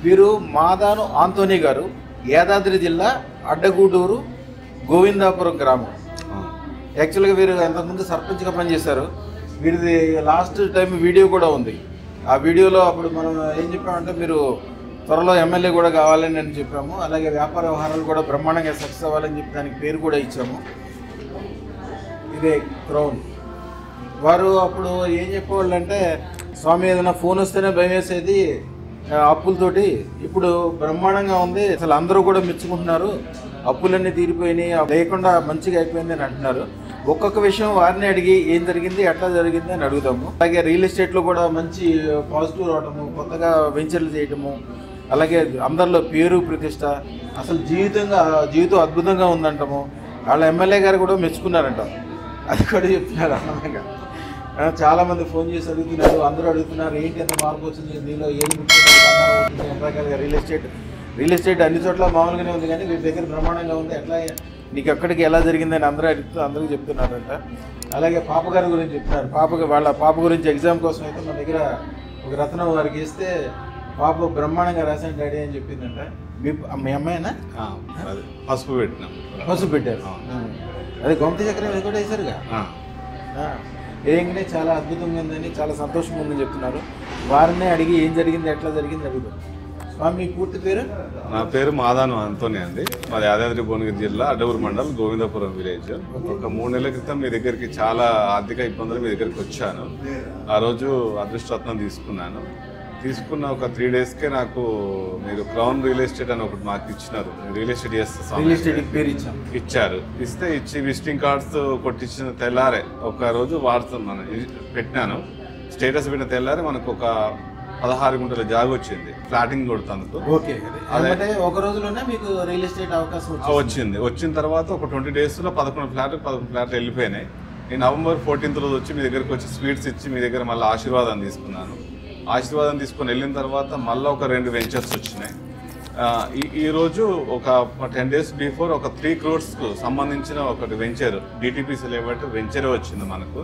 వీరు మాదాను ఆంటోనీ గారు, యాదాద్రి జిల్లా అడ్డగూడూరు గోవిందాపురం గ్రామం. యాక్చువల్గా వీరు అంతకుముందు సర్పంచ్గా పనిచేశారు. వీరిది లాస్ట్ టైం వీడియో కూడా ఉంది. ఆ వీడియోలో అప్పుడు మనం ఏం చెప్పామంటే మీరు త్వరలో ఎమ్మెల్యే కూడా కావాలని అని చెప్పాము. అలాగే వ్యాపార వ్యవహారాలు కూడా బ్రహ్మాండంగా సక్సెస్ అవ్వాలని చెప్పి దానికి పేరు కూడా ఇచ్చాము. ఇదే క్రౌన్. వారు అప్పుడు ఏం చెప్పేవాళ్ళు అంటే, స్వామి ఏదైనా ఫోన్ వస్తేనే భయం వేసేది అప్పులతోటి, ఇప్పుడు బ్రహ్మాండంగా ఉంది, అసలు అందరూ కూడా మెచ్చుకుంటున్నారు, అప్పులన్నీ తీరిపోయినాయి, లేకుండా మంచిగా అయిపోయింది అని అంటున్నారు. ఒక్కొక్క విషయం వారిని అడిగి ఏం జరిగింది, ఎట్లా జరిగింది అని అడుగుతాము. అలాగే రియల్ ఎస్టేట్లో కూడా మంచి పాజిటివ్ రావటము, కొత్తగా వెంచర్లు చేయటము, అలాగే అందరిలో పేరు ప్రతిష్ట, అసలు జీవితం అద్భుతంగా ఉందంటాము. వాళ్ళ ఎమ్మెల్యే గారు కూడా మెచ్చుకున్నారంట, అది కూడా చెప్తున్నారు ఆనందంగా. చాలామంది ఫోన్ చేసి అడుగుతున్నారు, అందరూ అడుగుతున్నారు ఏంటి ఎంత మార్పు వచ్చింది, దీనిలో ఏది ముఖ్యమైన ఎంత రకాలుగా రియల్ ఎస్టేట్ అన్ని చోట్ల మామూలుగానే ఉంది, కానీ వీరి దగ్గర బ్రహ్మాండంగా ఉంది, ఎట్లా నీకు ఎక్కడికి ఎలా జరిగిందని అందరూ చెప్తున్నారంట. అలాగే పాప గారి గురించి చెప్తున్నారు. వాళ్ళ పాప గురించి ఎగ్జామ్ కోసం అయితే మన దగ్గర ఒక రత్నం వారికి ఇస్తే పాప బ్రహ్మాండంగా రాశాను డాడీ అని చెప్పిందంట. మీ అమ్మాయినా? పసుపు పెట్టారు. అదే గోమతి చక్రం ఇది కూడా వేశారుగా. ఏంటంటే చాలా అద్భుతంగా ఉందని, చాలా సంతోషంగా ఉందని చెప్తున్నారు. వారినే అడిగి ఏం జరిగింది, ఎట్లా జరిగింది అడుగుతాం. స్వామి మీ పూర్తి పేరు? నా పేరు మాదాను ఆంటోనీ అండి. మాది యాదాద్రి భువనగిరి జిల్లా అడ్డగూరు మండల్ గోవిందాపురం విలేజ్. ఒక 3 నెలల క్రితం మీ దగ్గరికి చాలా ఆర్థిక ఇబ్బందులు మీ దగ్గరికి వచ్చాను. ఆ రోజు అదృష్టరత్నం తీసుకున్న ఒక 3 డేస్కే నాకు మీరు క్రౌన్ రియల్ ఎస్టేట్ అని ఒకటి మాకు ఇచ్చినారు. రియల్ ఎస్టేట్ ఇచ్చారు. ఇచ్చి విజిటింగ్ కార్డ్స్ కొట్టించిన తెల్లారే ఒక రోజు పెట్టినాను. స్టేటస్ పెట్టిన తెల్లారే మనకు ఒక 16 గుంటల జాగ వచ్చింది ఫ్లాటింగ్ కొడుతాను. ఒక రోజులోనే మీకు రియల్ ఎస్టేట్ అవకాశం వచ్చింది. వచ్చిన తర్వాత ఒక 20 డేస్లో 11 ఫ్లాట్లు వెళ్ళిపోయినాయి. నేను November 14th రోజు వచ్చి మీ దగ్గరకు వచ్చి స్వీట్స్ ఇచ్చి మీ దగ్గర మళ్ళీ ఆశీర్వాదం తీసుకున్నాను. ఆశీర్వాదం తీసుకొని వెళ్ళిన తర్వాత మళ్ళీ ఒక 2 వెంచర్స్ వచ్చినాయి. ఈరోజు ఒక 10 days బిఫోర్ ఒక 3 crores సంబంధించిన ఒకటి వెంచర్ డిటిపిసి లేబట్టి వెంచరే వచ్చింది మనకు.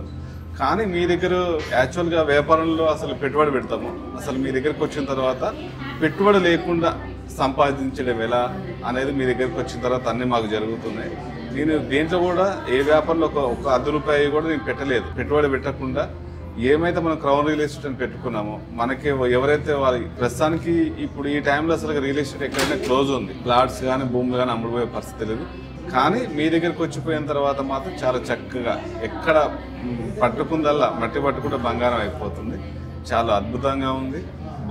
కానీ మీ దగ్గర యాక్చువల్గా వ్యాపారంలో అసలు పెట్టుబడి పెడతాము. అసలు మీ దగ్గరకు వచ్చిన తర్వాత పెట్టుబడి లేకుండా సంపాదించడం ఎలా అనేది మీ దగ్గరకు వచ్చిన తర్వాత అన్నీ మాకు జరుగుతున్నాయి. నేను దేంట్లో కూడా ఏ వ్యాపారంలో ఒక ₹10 కూడా నేను పెట్టలేదు. పెట్టుబడి పెట్టకుండా ఏమైతే మనం క్రౌన్ రియల్ ఎస్టేట్ అని పెట్టుకున్నామో మనకి ఎవరైతే వారి ప్రస్తుతానికి ఇప్పుడు ఈ టైంలో అసలు రియల్ ఎస్టేట్ ఎక్కడైనా క్లోజ్ ఉంది. ప్లాట్స్ కానీ భూములు కానీ అమ్ముడుపోయే పరిస్థితి లేదు. కానీ మీ దగ్గరికి వచ్చిపోయిన తర్వాత మాత్రం చాలా చక్కగా ఎక్కడ పట్టుకుందల్లా మట్టి పట్టుకుంటే బంగారం అయిపోతుంది. చాలా అద్భుతంగా ఉంది,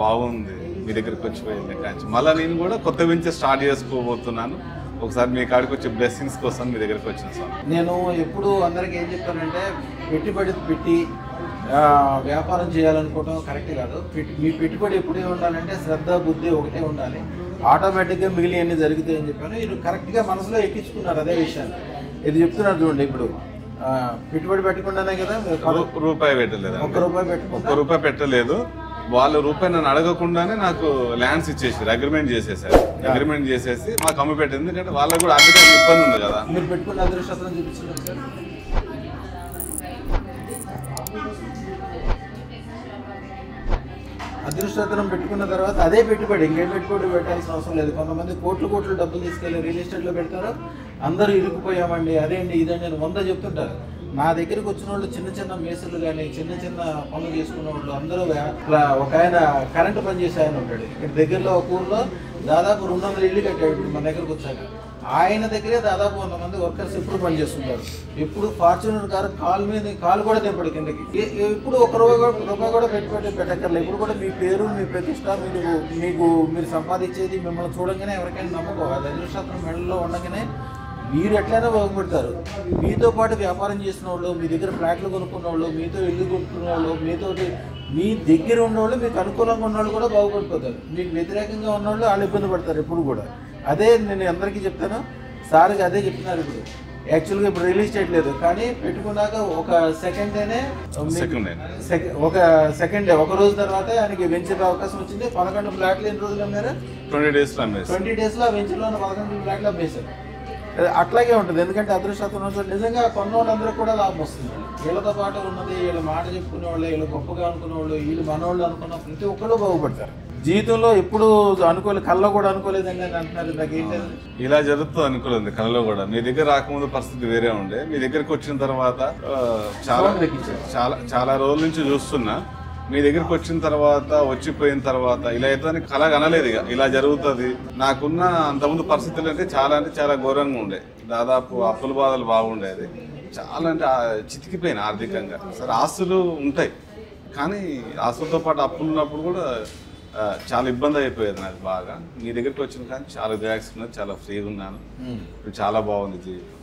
బాగుంది. మీ దగ్గరికి వచ్చిపోయింది కాంచి మళ్ళీ నేను కూడా కొత్త వెంచర్ స్టార్ట్ చేసుకోబోతున్నాను. ఒకసారి మీ కాడికి వచ్చే బ్లెస్సింగ్స్ కోసం మీ దగ్గరికి వచ్చిన సార్. నేను ఎప్పుడు అందరికి ఏం చెప్తానంటే, పెట్టుబడి పెట్టి వ్యాపారం చేయాలనుకోవడం కరెక్ట్ కాదు. మీ పెట్టుబడి ఎప్పుడే ఉండాలంటే శ్రద్ధ, బుద్ధి ఒకటే ఉండాలి. ఆటోమేటిక్గా మిగిలి అన్ని జరుగుతాయని చెప్పాను. మీరు కరెక్ట్గా మనసులో ఎక్కించుకున్నారు అదే విషయాన్ని. ఇది చెప్తున్నారు చూడండి, ఇప్పుడు పెట్టుబడి పెట్టకుండానే కదా రూపాయి పెట్టలేదు. ఒక్క రూపాయి పెట్టలేదు. వాళ్ళ రూపాయి నన్ను అడగకుండానే నాకు ల్యాండ్స్ ఇచ్చేసారు, అగ్రిమెంట్ చేసేసారు. అగ్రిమెంట్ చేసేసి మాకు అమ్మి పెట్టింది. ఎందుకంటే వాళ్ళకు కూడా ఆర్థికంగా ఇబ్బంది ఉంది కదా. మీరు పెట్టుకున్న అదృష్టం చూపించారు సార్. అదృష్టం పెట్టుకున్న తర్వాత అదే పెట్టుబడి, ఇంకేం పెట్టుబడి పెట్టాల్సిన అవసరం లేదు. కొంతమంది కోట్లు డబ్బులు తీసుకెళ్ళి రియల్ ఎస్టేట్లో పెడతారు. అందరూ ఇరుక్కుపోయామండి, అదేంటి ఇదండి అని 100 చెప్తుంటారు. నా దగ్గరికి వచ్చిన వాళ్ళు చిన్న మేసర్లు కానీ చిన్న పనులు చేసుకున్న వాళ్ళు అందరూ ఒక ఆయన కరెంటు పని చేసే ఆయన ఉంటాడు. ఇక్కడ దగ్గరలో ఒక ఊర్లో దాదాపు 200 ఇళ్ళు కట్టాడు మన దగ్గరకు వచ్చాక. ఆయన దగ్గరే దాదాపు 100 మంది వర్కర్స్ ఎప్పుడు పనిచేస్తుంటారు. ఎప్పుడు ఫార్చునర్ కారు కాలు కూడా తెంపడు కిందకి. ఎప్పుడు ₹1 కూడా పెట్టక్కర్లేదు. ఇప్పుడు కూడా మీ పేరు, మీ ప్రతిష్ట, మీరు సంపాదించేది మిమ్మల్ని చూడంగానే ఎవరికైనా నమ్మకం. అది అదృష్టం మెడల్లో ఉండగానే మీరు ఎట్లయినా బాగుపడతారు. మీతో పాటు వ్యాపారం చేసిన వాళ్ళు, మీ దగ్గర ఫ్లాట్లు కొనుక్కున్న వాళ్ళు, మీతో ఇల్లు కొనుక్కున్న వాళ్ళు, మీ దగ్గర ఉన్నవాళ్ళు, మీకు అనుకూలంగా ఉన్నవాళ్ళు కూడా బాగుపడిపోతారు. మీకు వ్యతిరేకంగా ఉన్నవాళ్ళు వాళ్ళు ఇబ్బంది పడతారు ఎప్పుడు కూడా. అదే నేను అందరికీ చెప్తాను, సార్కి అదే చెప్తున్నారు. ఇప్పుడు యాక్చువల్గా ఇప్పుడు రియల్ ఎస్టేట్ లేదు, కానీ పెట్టుకున్నాక ఒక సెకండ్ ఒక రోజు తర్వాత ఆయనకి వెంచర్ అవకాశం వచ్చింది. 11 ఫ్లాట్లు ఎన్ని రోజులు అమ్మారు? 20 డేస్లో ఆ వెంచర్లో 11 ఫ్లాట్లు అమ్మేశారు. అట్లాగే ఉంటుంది. ఎందుకంటే అదృష్టం నిజంగా కొన్నోళ్ళందరూ కూడా లాభం వస్తుంది. వీళ్ళతో పాటు ఉన్నది, వీళ్ళ మాట చెప్పుకునే వాళ్ళు, వీళ్ళు గొప్పగా అనుకునే వాళ్ళు, వీళ్ళు మనోళ్ళు అనుకున్న ప్రతి ఒక్కళ్ళు బాగుపడతారు. జీవితంలో ఎప్పుడు కల్లో కూడా అనుకోలేదండి అని అంటున్నారు. ఇందాకేంటి ఇలా జరుగుతుంది అనుకోలేదు కళలో కూడా. మీ దగ్గర రాకముందు పరిస్థితి వేరే ఉండే, మీ దగ్గరికి వచ్చిన తర్వాత చాలా చాలా చాలా రోజుల నుంచి చూస్తున్నా. మీ దగ్గరికి వచ్చిన తర్వాత వచ్చిపోయిన తర్వాత ఇలా అయితే కళ కనలేదు. ఇక ఇలా జరుగుతుంది. నాకున్న అంతకుముందు పరిస్థితులు అంటే చాలా ఘోరంగా ఉండే. దాదాపు అప్పుల బాధలు బాగుండేది. చాలా అంటే చితికిపోయిన ఆర్థికంగా. సరే ఆస్తులు ఉంటాయి, కానీ ఆస్తులతో పాటు అప్పులు ఉన్నప్పుడు కూడా చాలా ఇబ్బంది అయిపోయేది నాకు బాగా. మీ దగ్గరికి వచ్చిన కానీ చాలా రిలాక్స్ ఉన్నది, చాలా ఫ్రీగా ఉన్నాను. ఇప్పుడు చాలా బాగుంది జీవితం.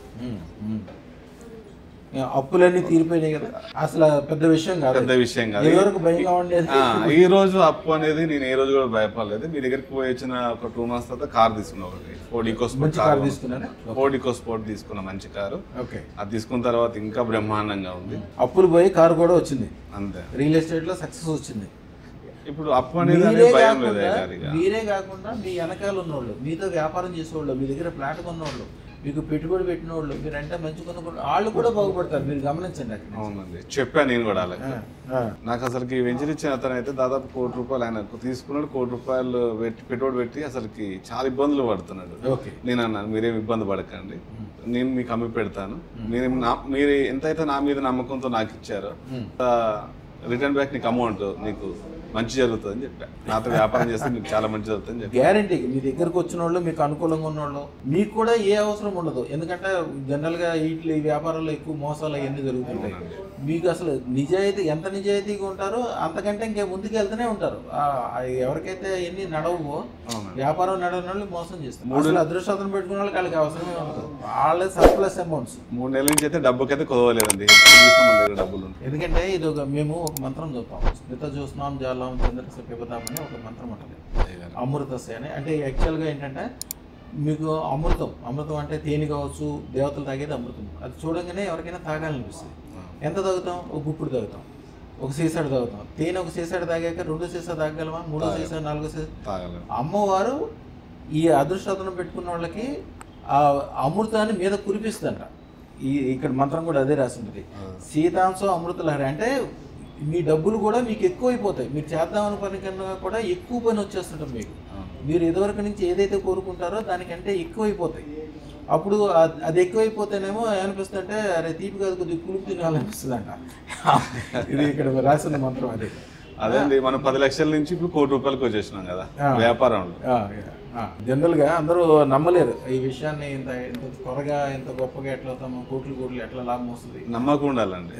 అప్పులన్నీ తీరిపోయినాయి కదా, అసలు పెద్ద విషయం కాదు. భయంగా ఉండేది. ఈ రోజు అప్పు అనేది నేను ఏ రోజు కూడా భయపడలేదు. మీ దగ్గరికి పోయి వచ్చిన ఒక 2 months తర్వాత కార్ తీసుకున్నా, ఒకటి ఫోర్డ్ ఈకోస్పోర్ట్ తీసుకున్నా, మంచి కారు. అది తీసుకున్న తర్వాత ఇంకా బ్రహ్మాండంగా ఉంది. అప్పులు పోయి కారు కూడా వచ్చింది, అంతే. రియల్ ఎస్టేట్ లో సక్సెస్ వచ్చింది. ఇప్పుడు అప్పు అనేది భయం లేదు. మీరే కాకుండా మీ వెనకాల ఉన్నోళ్ళు, మీతో వ్యాపారం చేసేవాళ్ళు, మీ దగ్గర ప్లాట్ కొన్నోళ్ళు, మీకు పెట్టుబడి పెట్టిన వాళ్ళు, మీరంటే మంచి కొనుక్కున్న వాళ్ళు కూడా బాగుపడతారు. మీరు గమనించండి. అవునండి, చెప్పాను నేను కూడా అలాగే. నాకు అసలుకి వెంచర్ ఇచ్చిన అతను అయితే దాదాపు ₹1,00,00,000 ఆయన తీసుకున్నాడు. ₹1,00,00,000 పెట్టుబడి పెట్టి అసలుకి చాలా ఇబ్బందులు పడుతున్నాడు. నేను అన్నాను, మీరేం ఇబ్బంది పడకండి, నేను మీకు అమ్మి పెడతాను. మీరు ఎంతైతే నా మీద నమ్మకంతో నాకు ఇచ్చారో రిటర్న్ బ్యాక్ నీకు అమౌంట్ నీకు మంచి జరుగుతుంది అని చెప్పా. నాతో వ్యాపారం చేస్తే మీకు చాలా మంచి జరుగుతుంది అని చెప్పి. గ్యారంటీ. మీ దగ్గరకు వచ్చిన వాళ్ళు, మీకు అనుకూలంగా ఉన్న వాళ్ళు, మీకు కూడా ఏ అవసరం ఉండదు. ఎందుకంటే జనరల్గా ఈ వ్యాపారాల్లో ఎక్కువ మోసాలు అవన్నీ జరుగుతుంటాయి. మీకు అసలు ఎంత నిజాయితీగా ఉంటారో అంతకంటే ఇంకే ముందుకు వెళ్తూనే ఉంటారు. ఎవరికైతే ఎన్ని నడవో వ్యాపారం నడవని వాళ్ళు మోసం చేస్తారు. అసలు అదృష్టం పెట్టుకున్న వాళ్ళకి వాళ్ళకి అవసరమే ఉండదు. వాళ్ళే సర్ప్లస్ అమౌంట్స్. 3 నెలల నుంచి అయితే డబ్బుకైతే కుదవలేదండి. డబ్బులు ఎందుకంటే ఇది మేము ఒక మంత్రం చూస్తాం, స్మిత చూస్తున్నాం జాలం చంద్రస పిబతాం అని ఒక మంత్రం ఉంటుంది, అమృతస్య అని. అంటే యాక్చువల్గా ఏంటంటే మీకు అమృతం అంటే తేనె కావచ్చు, దేవతలు తాగేది అమృతం. అది చూడంగానే ఎవరికైనా తాగాలనిపిస్తుంది. ఎంత తాగుతాం? ఒక గుప్పుడు తాగుతాం, ఒక సీసాడు తాగుతాం. తేనె ఒక సీసాడు తాగాక 2 సీసా తాగలమా? 3 సీసా 4 సీసా? అమ్మవారు ఈ అదృష్టం పెట్టుకున్న వాళ్ళకి ఆ అమృతాన్ని మీద కురిపిస్తుందంట. ఇక్కడ మంత్రం కూడా అదే రాసి ఉంటుంది, సీతాంశం అమృతలహరి. అంటే మీ డబ్బులు కూడా మీకు ఎక్కువైపోతాయి. మీరు చేద్దామని పని కన్నా కూడా ఎక్కువ పని వచ్చేస్తుంటాం మీకు. మీరు ఇదివరకు నుంచి ఏదైతే కోరుకుంటారో దానికంటే ఎక్కువైపోతాయి. అప్పుడు అది ఎక్కువైపోతేనేమో ఏమనిపిస్తుంది అంటే, అరే తీపి కాదు కొద్దిగా పులుపు తినాలనిపిస్తుంది అంట. ఇది ఇక్కడ రాసిన మంత్రం అదే. అదే అండి, మనం 10 లక్షల నుంచి ఇప్పుడు ₹1,00,00,000 వచ్చేసినాం కదా వ్యాపారంలో. జనరల్గా అందరూ నమ్మలేరు ఈ విషయాన్ని. ఇంత త్వరగా ఇంత గొప్పగా ఎట్లా అవుతాము, కోట్లు ఎట్లా లాభం వస్తుంది. నమ్మకం ఉండాలండి.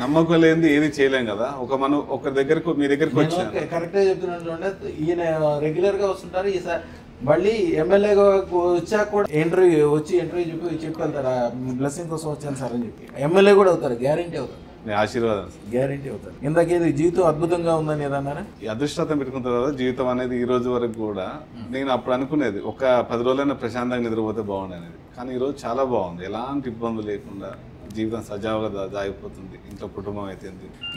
నమ్మకం లేనిది ఏది చేయలేం కదా. మనం ఒక దగ్గరకు మీ దగ్గరకు వచ్చి కరెక్ట్గా చెప్తున్నాను. ఈయన రెగ్యులర్ గా వస్తుంటారు. ఈసారి మళ్ళీ ఎమ్మెల్యేగా వచ్చాక కూడా ఇంటర్వ్యూ చెప్పి వెళ్తారు, బ్లెస్సింగ్ కోసం వచ్చాను సార్ అని చెప్పి. ఎమ్మెల్యే కూడా అవుతారు, గ్యారంటీ అవుతారు. ఆశీర్వాదం గ్యారంటీ అవుతారు. ఇందాకేది జీవితం అద్భుతంగా ఉందని ఏదన్నారా? ఈ అదృష్టం పెట్టుకున్న తర్వాత జీవితం అనేది ఈ రోజు వరకు కూడా నేను అప్పుడు అనుకునేది ఒక 10 రోజులైనా ప్రశాంతంగా నిద్రపోతే బాగుంది అనేది. కానీ ఈరోజు చాలా బాగుంది. ఎలాంటి ఇబ్బందులు లేకుండా జీవితం సజావుగా సాగిపోతుంది. ఇంట్లో కుటుంబం అయితే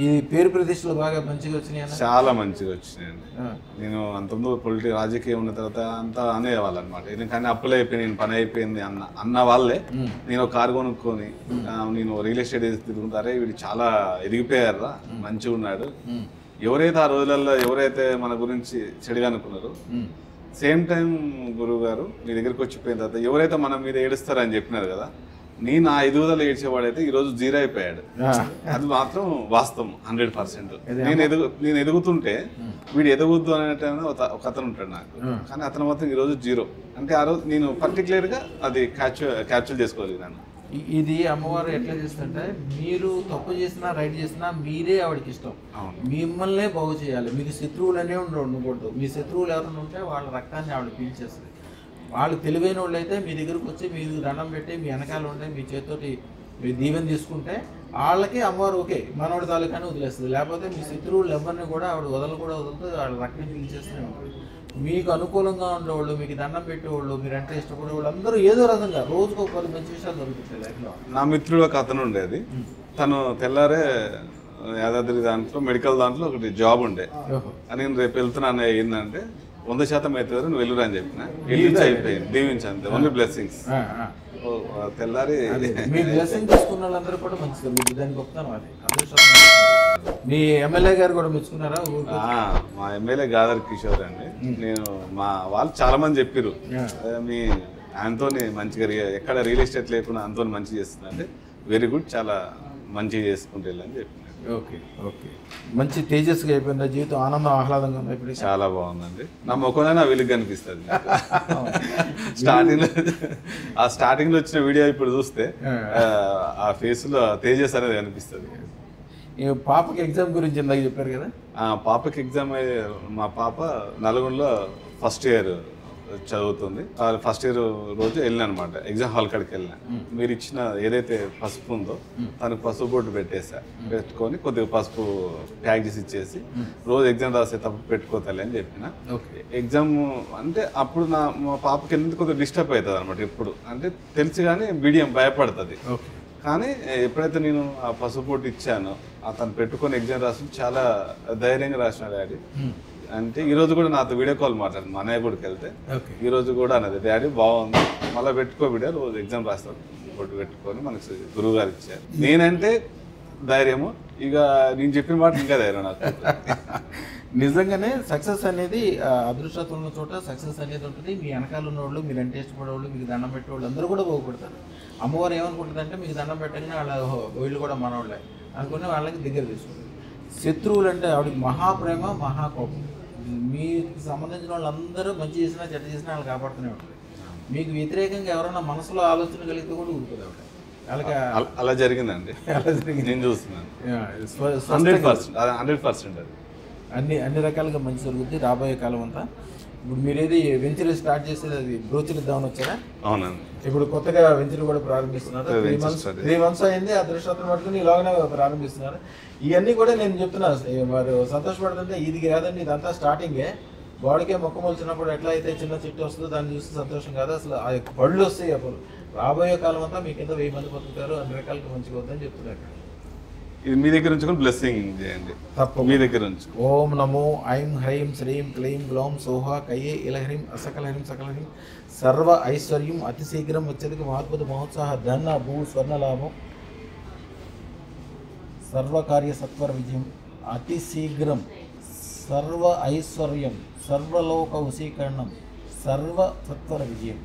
ఈ పేరు ప్రతిష్టలు బాగా మంచిగా వచ్చినాయి. చాలా మంచిగా వచ్చినాయండి. నేను అంతకుముందు రాజకీయం ఉన్న తర్వాత అంతా అనేవాళ్ళు అనమాట. కానీ అప్పులు అయిపోయి నేను పని అయిపోయింది అన్న వాళ్ళే నేను ఒక కారు కొనుక్కొని నేను రియల్ ఎస్టేట్ తిరుగుతారే వీడు చాలా ఎదిగిపోయారా, మంచిగా ఉన్నాడు. ఎవరైతే ఆ రోజులలో ఎవరైతే మన గురించి చెడుగా అనుకున్నారో, సేమ్ టైం గురువు గారు మీ దగ్గరికి వచ్చిపోయిన తర్వాత ఎవరైతే మన మీద ఏడుస్తారని చెప్పినారు కదా, నేను ఆ ఎదుగుదల ఏడ్చేవాడైతే ఈ రోజు 0 అయిపోయాడు. అది మాత్రం వాస్తవం 100%. నేను ఎదుగుతుంటే వీడు ఎదగొద్దు అనేట ఒక అతను ఉంటాడు నాకు, కానీ అతను మాత్రం ఈ రోజు 0. అంటే ఆ రోజు నేను పర్టికులర్గా అది క్యాప్చర్ చేసుకోగలిగాను. ఇది అమ్మవారు ఎట్లా చేస్తుంటే, మీరు తప్పు చేసినా రైట్ చేసినా మీరే ఆవిడకి ఇష్టం. మిమ్మల్నే బాగు చేయాలి. మీకు శత్రువులు అనే ఉండకూడదు. మీ శత్రువులు ఎవరైనా ఉంటే వాళ్ళ రక్తాన్ని ఆవిడ పీల్చేస్తుంది. వాళ్ళు తెలివైన వాళ్ళు అయితే మీ దగ్గరకు వచ్చి మీరు దండం పెట్టి మీ వెనకాల ఉంటే మీ చేతితోటి మీరు దీవెన తీసుకుంటే వాళ్ళకి అమ్మవారు ఓకే మనవాడి తాలూకాని వదిలేస్తుంది. లేకపోతే మీ శత్రువులు ఎవరిని కూడా ఆవిడ వదలదు. వాళ్ళ రక్తం పీల్చేస్తూనే ఉంటుంది. మీకు అనుకూలంగా ఉండేవాళ్ళు, మీకు దండం పెట్టేవాళ్ళు, మీరంటే ఇష్టపడే వాళ్ళు అందరూ ఏదో రకంగా రోజుకు 10 మంచి విషయాలు దొరుకుతాయి లైఫ్లో. నా మిత్రుడు ఒక అతను ఉండేది. తను తెల్లారే యాదాద్రి దాంట్లో మెడికల్ దాంట్లో ఒకటి జాబ్ ఉండే. నేను రేపు వెళ్తున్నాను, ఏంటంటే 100% అవుతుంది, నువ్వు వెళ్ళురా అని చెప్పిన. అయిపోయింది, దీవించి అంతే, ఓన్లీ బ్లెస్సింగ్స్. తెల్లారి మీ బ్లెస్సింగ్ తీసుకున్న వాళ్ళందరూ కూడా మంచిది. మీకు దానికి గొప్పతనం అది. మీ ఎమ్మెల్యే గారు కూడా మెచ్చుకున్నారా? మా ఎమ్మెల్యే గాదర్ కిషోర్ అండి. నేను మా వాళ్ళు చాలా మంది చెప్పారు మీ ఆంటోని మంచిగా ఎక్కడ రియల్ ఎస్టేట్ లేకుండా ఆంటోని మంచిగా చేస్తుంది అంటే వెరీ గుడ్, చాలా మంచిగా చేసుకుంటే వెళ్ళని చెప్పిన. ఓకే ఓకే, మంచి తేజస్గా అయిపోయిందా జీవితం? ఆనందం ఆహ్లాదంగా ఉంది ఇప్పుడు? చాలా బాగుందండి. నా ముఖంలో నా వెలుగు కనిపిస్తుంది. స్టార్టింగ్ లో వచ్చిన వీడియో ఇప్పుడు చూస్తే ఆ ఫేస్ లో తేజస్ అనేది కనిపిస్తుంది. పాపకి ఎగ్జామ్ గురించి ఇందాక చెప్పారు కదా? పాపకి ఎగ్జామ్ మా పాప నల్గొండలో ఫస్ట్ ఇయర్ చదువుతుంది. ఫస్ట్ ఇయర్ రోజు వెళ్ళిన అనమాట, ఎగ్జామ్ హాల్ కాడికి వెళ్ళిన. మీరు ఇచ్చిన ఏదైతే పసుపు ఉందో తనకు పసుపు బొట్టు పెట్టుకొని కొద్దిగా పసుపు ప్యాక్ చేసి ఇచ్చేసి రోజు ఎగ్జామ్ రాసే తప్పు పెట్టుకోతాలి అని చెప్పిన. ఎగ్జామ్ అంటే అప్పుడు మా పాపకి ఎందుకు కొద్దిగా డిస్టర్బ్ అవుతుంది అనమాట. ఇప్పుడు అంటే తెలిసి కానీ బిడియం భయపడుతుంది. కానీ ఎప్పుడైతే నేను ఆ పసుపు బొట్టు ఇచ్చానో అతను పెట్టుకొని ఎగ్జామ్ రాసి చాలా ధైర్యంగా రాసిన డాడీ. అంటే ఈ రోజు కూడా నాతో వీడియో కాల్ మాట్లాడింది. మా అన్నయ్య గుడికి వెళ్తే ఈ రోజు కూడా అన్నది, డాడీ బాగుంది మళ్ళీ పెట్టుకో బిడ్డ, రోజు ఎగ్జామ్ రాస్తాడు బొట్టు పెట్టుకొని మనకి గురువు గారు ఇచ్చారు. నేనంటే ధైర్యము, ఇక నేను చెప్పిన మాట ఇంకా ధైర్యం నాకు. నిజంగానే సక్సెస్ అనేది అదృష్టం ఉన్న చోట సక్సెస్ అనేది ఉంటుంది. మీ వెనకాల ఉన్నవాళ్ళు, మీరు అంటే ఇష్టపడేవాళ్ళు, మీకు దండం పెట్టేవాళ్ళు అందరూ కూడా బాగుపడతారు. అమ్మవారు ఏమనుకుంటుంది అంటే మీకు దండం పెట్టగానే వాళ్ళ వీళ్ళు కూడా మనవాళ్ళే అనుకుని వాళ్ళకి దగ్గర తీసుకుంటారు. శత్రువులు అంటే ఆవిడకి మహాప్రేమ, మహాకోపం. మీకు సంబంధించిన వాళ్ళందరూ మంచి చేసినా చెడ్డ చేసినా వాళ్ళు కాపాడుతూనే ఉంటారు. మీకు వ్యతిరేకంగా ఎవరైనా మనసులో ఆలోచన కలిగితే కూడా ఊరుకోదు ఆవిడ. వాళ్ళకి అలా జరిగిందండి, నేను చూస్తున్నాను. 100% అది అన్ని రకాలుగా మంచి జరుగుద్ది రాబోయే కాలం అంతా. ఇప్పుడు మీరు ఏది వెంచర్ స్టార్ట్ చేసేది అది బ్రోచర్ ఇద్దామని వచ్చారా? అవునండి. ఇప్పుడు కొత్తగా వెంచర్ కూడా ప్రారంభిస్తున్నారు. 3 months అయింది, అదృష్టం పట్టుకుని ఇలాగనే ప్రారంభిస్తున్నారు. ఇవన్నీ కూడా నేను చెప్తున్నాను, వారు సంతోషపడుతుంటే ఇది కాదండి, ఇదంతా స్టార్టింగే. బాడీకే మొక్క మొలిచినప్పుడు ఎట్లా అయితే చిన్న చెట్టు వస్తుందో దాన్ని చూస్తే సంతోషం కాదు, అసలు ఆ పళ్ళు వస్తాయి. అప్పుడు రాబోయే కాలం అంతా మీ కింద 1000 మంది బతుకుతారు, అన్ని రకాలుగా మంచిగా వద్దని చెప్తున్నారు. ఇది మీ దగ్గర నుంచి కూడా బ్లెస్సింగ్ చేయండి, తప్ప మీ దగ్గర నుంచి. ఓం నమో ఐం హ్రైం శ్రీం క్లీం గ్లౌం సోహా కయ్యే ఇలహ్రీం అసకలహ్రీం సకలహ్రీం సర్వ ఐశ్వర్యం అతి శీఘ్రం వచ్చేందుకు మహాద్భుత మహోత్సాహ ధన భూ స్వర్ణలాభం సర్వకార్య సత్వర విజయం అతి శీఘ్రం సర్వ ఐశ్వర్యం సర్వలోక వశీకరణం సర్వ సత్వర విజయం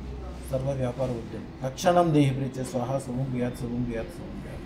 సర్వ వ్యాపార ఉద్యమం తక్షణం దేహి ప్రీత్య స్వాహ శుభం వ్యాత్ శుభం వ్యాత్ శుభం వ్యాత్.